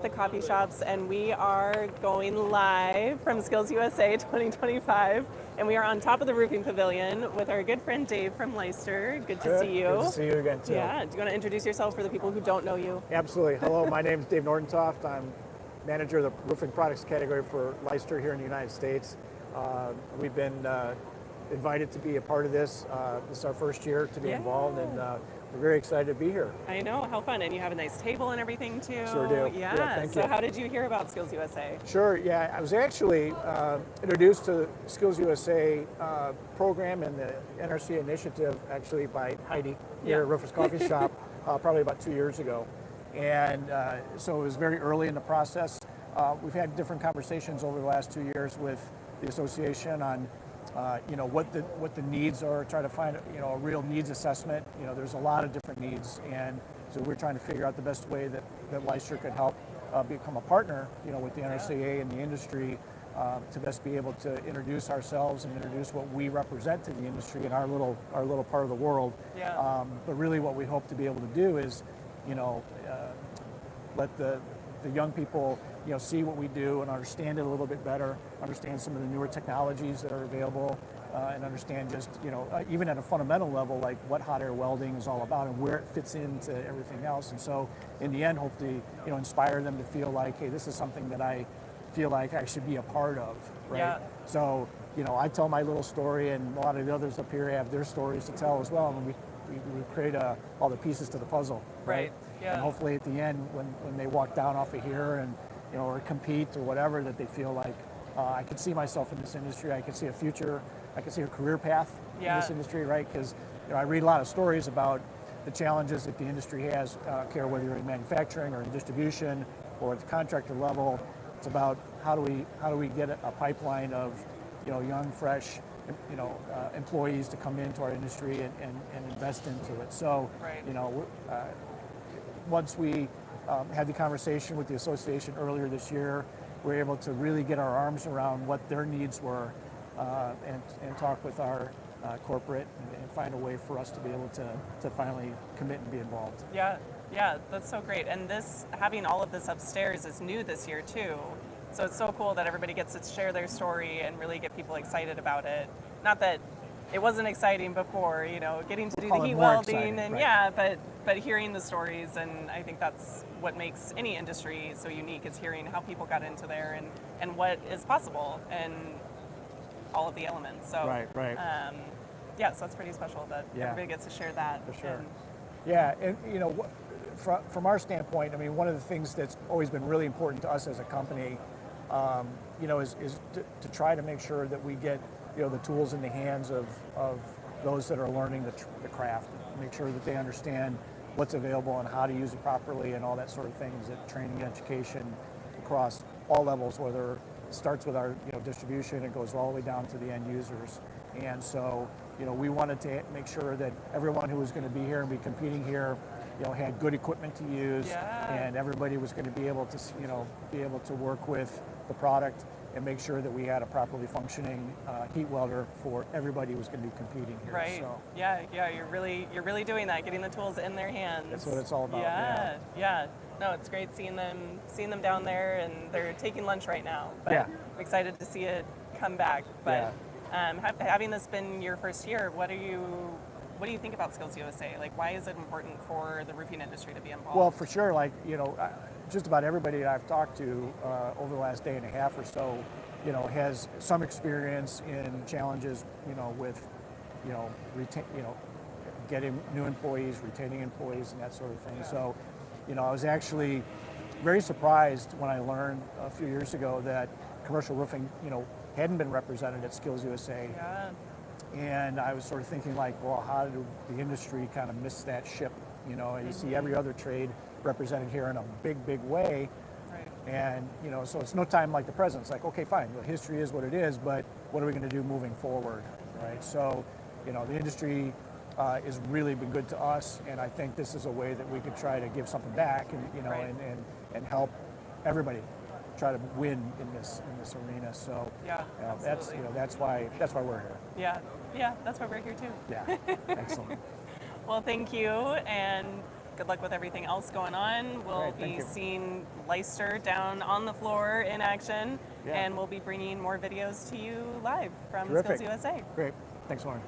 The coffee shops, and we are going live from Skills USA 2025, and we are on top of the roofing pavilion with our good friend Dave from Leister. Good to see you. Good to see you again too. Yeah, do you want to introduce yourself for the people who don't know you? Absolutely. Hello, my name is Dave Nordentoft. I'm manager of the roofing products category for Leister here in the United States. We've been invited to be a part of this. This is our first year to be involved, and we're very excited to be here. I know, how fun. And you have a nice table and everything too. Sure do. Yeah, Thank you. So how did you hear about Skills USA? Sure, yeah. I was actually introduced to Skills USA program and the NRC initiative actually by Heidi here at RoofersCoffeeShop probably about 2 years ago. And so it was very early in the process. We've had different conversations over the last 2 years with the association on what the needs are, try to find a real needs assessment. There's a lot of different needs, and so we're trying to figure out the best way that Leister could help become a partner with the NRCA and the industry to best be able to introduce ourselves and introduce what we represent to the industry in our little part of the world. But really what we hope to be able to do is let the young people see what we do and understand it a little bit better, understand some of the newer technologies that are available, and understand just even at a fundamental level like what hot air welding is all about and where it fits into everything else. And so in the end, hopefully inspire them to feel like, hey, this is something that I feel like I should be a part of, right? So I tell my little story, and a lot of the others up here have their stories to tell as well, and we create all the pieces to the puzzle, right? And hopefully at the end, when they walk down off of here and or compete or whatever, that they feel like I could see myself in this industry. I could see a future. I could see a career path in this industry, right? Because I read a lot of stories about the challenges that the industry has. Care whether you're in manufacturing or in distribution or at the contractor level. It's about how do we get a pipeline of young, fresh employees to come into our industry and invest into it. So once we had the conversation with the association earlier this year, we were able to really get our arms around what their needs were and talk with our corporate and find a way for us to be able to finally commit and be involved. Yeah, that's so great. And having all of this upstairs is new this year too. So it's so cool that everybody gets to share their story and really get people excited about it. Not that it wasn't exciting before, getting to do the heat welding and but hearing the stories, and I think that's what makes any industry so unique, is hearing how people got into there and what is possible and all of the elements. So so that's pretty special that everybody gets to share that. For sure. And from our standpoint, I mean, one of the things that's always been really important to us as a company, is to try to make sure that we get the tools in the hands of those that are learning the craft, make sure that they understand what's available and how to use it properly and all that sort of things, that training and education across all levels, whether it starts with our distribution, it goes all the way down to the end users. And so we wanted to make sure that everyone who was going to be here and be competing here had good equipment to use, and everybody was going to be able to work with the product and make sure that we had a properly functioning heat welder for everybody who was going to be competing here. Right. So, you're really doing that, getting the tools in their hands. That's what it's all about. Yeah. No, it's great seeing them down there, and they're taking lunch right now. But I'm excited to see it come back. But having this been your first year, what do you think about Skills USA? Like, why is it important for the roofing industry to be involved? Well, for sure, just about everybody that I've talked to over the last day and a half or so, has some experience in challenges, with, getting new employees, retaining employees, and that sort of thing. So, I was actually very surprised when I learned a few years ago that commercial roofing, hadn't been represented at Skills USA. And I was sort of thinking well, how did the industry kind of miss that ship? And you see every other trade represented here in a big way. And, so it's no time like the present. It's like, okay, fine, the history is what it is, but what are we going to do moving forward, right? So, the industry has really been good to us, and I think this is a way that we could try to give something back and, and help everybody try to win in this arena. So that's why we're here. Yeah, that's why we're here too. Yeah, excellent. Well, thank you, and Good luck with everything else going on. We'll Great, thank be you. seeing Leister down on the floor in action, Yeah. and we'll be bringing more videos to you live from Terrific. Skills USA. Great. Thanks, Lauren.